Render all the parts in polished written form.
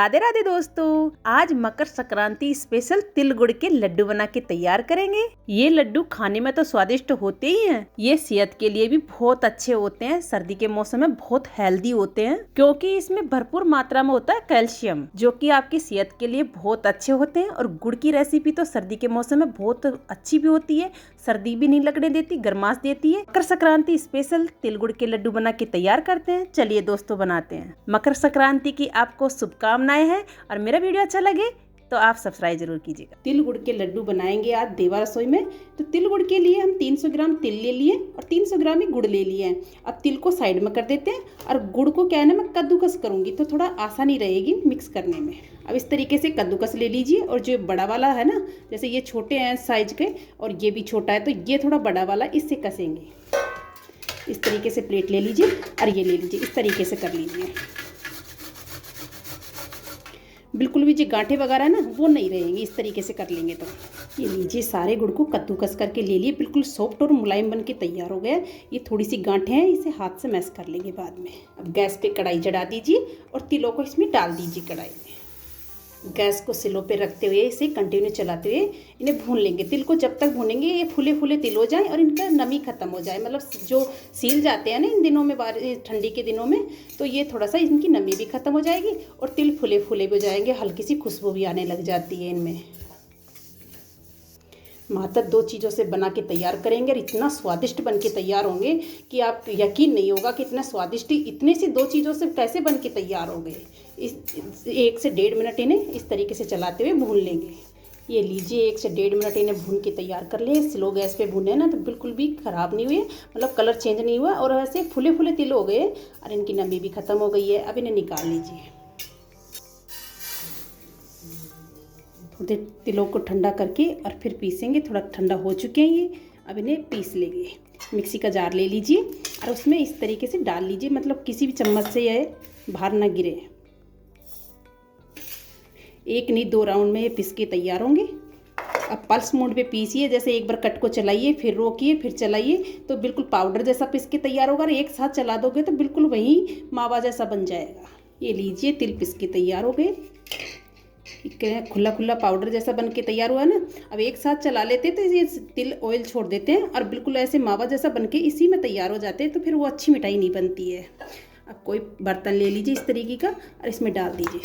राधे राधे दोस्तों, आज मकर संक्रांति स्पेशल तिल गुड़ के लड्डू बना के तैयार करेंगे। ये लड्डू खाने में तो स्वादिष्ट होते ही हैं, ये सेहत के लिए भी बहुत अच्छे होते हैं। सर्दी के मौसम में बहुत हेल्दी होते हैं क्योंकि इसमें भरपूर मात्रा में होता है कैल्शियम, जो कि आपकी सेहत के लिए बहुत अच्छे होते हैं। और गुड़ की रेसिपी तो सर्दी के मौसम में बहुत अच्छी भी होती है, सर्दी भी नहीं लगने देती, गर्माश देती है। मकर संक्रांति स्पेशल तिल गुड़ के लड्डू बना के तैयार करते हैं। चलिए दोस्तों बनाते हैं। मकर संक्रांति की आपको शुभकामनाएं है और मेरा वीडियो अच्छा लगे तो आप सब्सक्राइब जरूर कीजिएगा। तिल गुड़ के लड्डू बनाएंगे आज देवा रसोई में। तो तिल गुड़ के लिए हम 300 ग्राम तिल ले लिए और 300 ग्राम ही गुड़ ले लिए हैं। अब तिल को साइड में कर देते हैं और गुड़ को क्या है ना, मैं कद्दूकस करूंगी तो थोड़ा आसानी रहेगी मिक्स करने में। अब इस तरीके से कद्दूकस ले लीजिए और जो बड़ा वाला है ना, जैसे ये छोटे हैं साइज के और ये भी छोटा है, तो ये थोड़ा बड़ा वाला इससे कसेंगे। इस तरीके से प्लेट ले लीजिए और ये ले लीजिए, इस तरीके से कर लीजिए। बिल्कुल भी जो गांठे वगैरह है ना वो नहीं रहेंगे, इस तरीके से कर लेंगे तो। ये लीजिए, सारे गुड़ को कद्दूकस करके ले लिए, बिल्कुल सॉफ्ट और मुलायम बन के तैयार हो गया। ये थोड़ी सी गांठे हैं, इसे हाथ से मैश कर लेंगे बाद में। अब गैस पे कढ़ाई चढ़ा दीजिए और तिलों को इसमें डाल दीजिए कढ़ाई में। गैस को स्लो पे रखते हुए इसे कंटिन्यू चलाते हुए इन्हें भून लेंगे। तिल को जब तक भूनेंगे ये फूले फूले तिल हो जाए और इनका नमी खत्म हो जाए, मतलब जो सील जाते हैं ना इन दिनों में, ठंडी के दिनों में, तो ये थोड़ा सा इनकी नमी भी खत्म हो जाएगी और तिल फूले फूले भी हो जाएंगे, हल्की सी खुशबू भी आने लग जाती है इनमें। मात्र 2 चीज़ों से बना के तैयार करेंगे और इतना स्वादिष्ट बन के तैयार होंगे कि आप यकीन नहीं होगा कि इतना स्वादिष्ट इतने सी 2 चीज़ों से कैसे बन के तैयार हो गए। इस 1 से 1.5 मिनट इन्हें इस तरीके से चलाते हुए भून लेंगे। ये लीजिए, 1 से 1.5 मिनट इन्हें भून के तैयार कर ले। स्लो गैस पे भूने ना तो बिल्कुल भी ख़राब नहीं हुए, मतलब कलर चेंज नहीं हुआ और ऐसे फूले फूले तिल हो गए और इनकी नमी भी ख़त्म हो गई है। अब इन्हें निकाल लीजिए। थोड़े तिलों को ठंडा करके और फिर पीसेंगे। थोड़ा ठंडा हो चुके हैं ये, अब इन्हें पीस लेंगे। मिक्सी का जार ले लीजिए और उसमें इस तरीके से डाल लीजिए, मतलब किसी भी चम्मच से यह बाहर ना गिरे। 1 नहीं 2 राउंड में ये पीस के तैयार होंगे। अब पल्स मोड पे पीसिए, जैसे एक बार कट को चलाइए फिर रोकिए फिर चलाइए तो बिल्कुल पाउडर जैसा पीस के तैयार होगा। और एक साथ चला दोगे तो बिल्कुल वही मावा जैसा बन जाएगा। ये लीजिए, तिल पीस के तैयार हो गए। खुला खुला पाउडर जैसा बन के तैयार हुआ ना। अब एक साथ चला लेते तो ये तिल ऑयल छोड़ देते हैं और बिल्कुल ऐसे मावा जैसा बन के इसी में तैयार हो जाते हैं, तो फिर वो अच्छी मिठाई नहीं बनती है। अब कोई बर्तन ले लीजिए इस तरीके का और इसमें डाल दीजिए।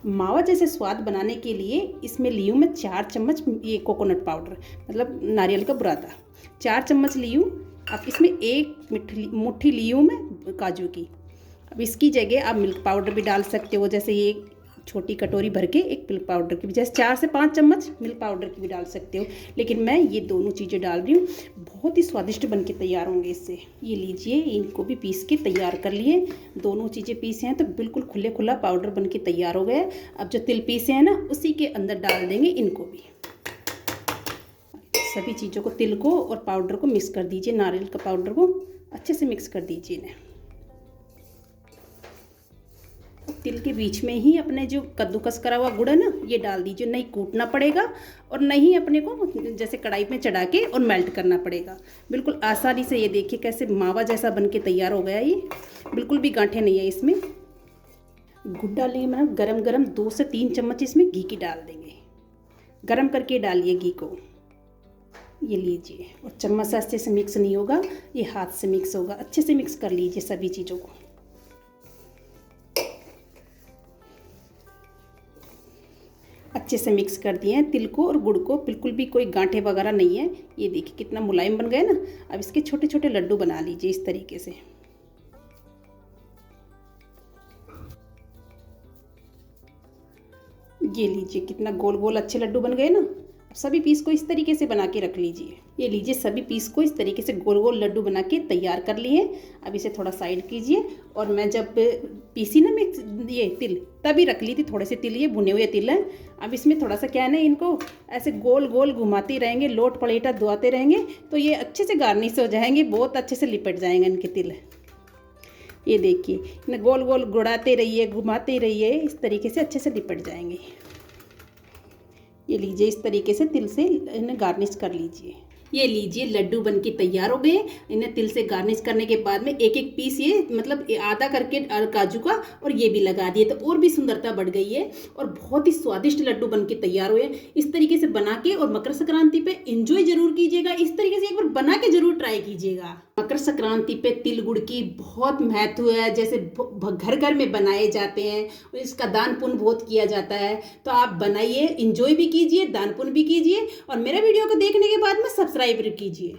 मावा जैसे स्वाद बनाने के लिए इसमें ली हूँ मैं 4 चम्मच ये कोकोनट पाउडर, मतलब नारियल का बुरादा 4 चम्मच ली हूँ। अब इसमें 1 मुट्ठी ली हूँ मैं काजू की। अब इसकी जगह आप मिल्क पाउडर भी डाल सकते हो, जैसे ये छोटी कटोरी भर के एक मिल्क पाउडर की भी, जैसे 4 से 5 चम्मच मिल्क पाउडर की भी डाल सकते हो, लेकिन मैं ये दोनों चीज़ें डाल रही हूँ। बहुत ही स्वादिष्ट बन के तैयार होंगे इससे। ये लीजिए, इनको भी पीस के तैयार कर लिए। दोनों चीज़ें पीसे हैं तो बिल्कुल खुले खुला पाउडर बन के तैयार हो गया। अब जो तिल पीसे हैं ना उसी के अंदर डाल देंगे इनको भी। सभी चीज़ों को, तिल को और पाउडर को मिक्स कर दीजिए, नारियल का पाउडर को अच्छे से मिक्स कर दीजिए इन्हें। तिल के बीच में ही अपने जो कद्दूकस करा हुआ गुड़ है ना ये डाल दीजिए। नहीं कूटना पड़ेगा और नहीं अपने को जैसे कढ़ाई में चढ़ा के और मेल्ट करना पड़ेगा। बिल्कुल आसानी से ये देखिए कैसे मावा जैसा बन के तैयार हो गया। ये बिल्कुल भी गांठें नहीं है इसमें। गुड़ डालिए, मतलब गरम गरम 2 से 3 चम्मच इसमें घी की डाल देंगे। गरम करके डालिए घी को। ये लीजिए, और चम्मच से अच्छे से मिक्स नहीं होगा, ये हाथ से मिक्स होगा। अच्छे से मिक्स कर लीजिए सभी चीज़ों को। अच्छे से मिक्स कर दिए हैं तिल को और गुड़ को, बिल्कुल भी कोई गांठे वगैरह नहीं है। ये देखिए कितना मुलायम बन गए ना। अब इसके छोटे छोटे लड्डू बना लीजिए इस तरीके से। ये लीजिए, कितना गोल गोल अच्छे लड्डू बन गए ना। सभी पीस को इस तरीके से बना के रख लीजिए। ये लीजिए, सभी पीस को इस तरीके से गोल गोल लड्डू बना के तैयार कर लिए। अब इसे थोड़ा साइड कीजिए। और मैं जब पीसी ना मिक्स ये तिल तभी रख ली थी थोड़े से तिल, ये भुने हुए तिल हैं। अब इसमें थोड़ा सा क्या है ना, इनको ऐसे गोल गोल घुमाते रहेंगे, लोट पलेटा धुआते रहेंगे तो ये अच्छे से गार्निश हो जाएंगे, बहुत अच्छे से लिपट जाएंगे इनके तिल। ये देखिए, गोल गोल गुड़ाते रहिए, घुमाते रहिए, इस तरीके से अच्छे से लिपट जाएंगे। ये लीजिए, इस तरीके से तिल से इन्हें गार्निश कर लीजिए। ये लीजिए लड्डू बन के तैयार हो गए। इन्हें तिल से गार्निश करने के बाद में एक एक पीस ये मतलब आधा करके काजू का और ये भी लगा दिए तो और भी सुंदरता बढ़ गई है और बहुत ही स्वादिष्ट लड्डू बन के तैयार हुए। इस तरीके से बना के और मकर संक्रांति पे एंजॉय जरूर कीजिएगा। इस तरीके से एक बार बना के जरूर ट्राई कीजिएगा। मकर संक्रांति पे तिल गुड़ की बहुत महत्व है, जैसे घर घर में बनाए जाते हैं, इसका दान पुण्य बहुत किया जाता है। तो आप बनाइए, एंजॉय भी कीजिए, दान पुण्य भी कीजिए और मेरा वीडियो को देखने के बाद में सब्सक्राइब कीजिए।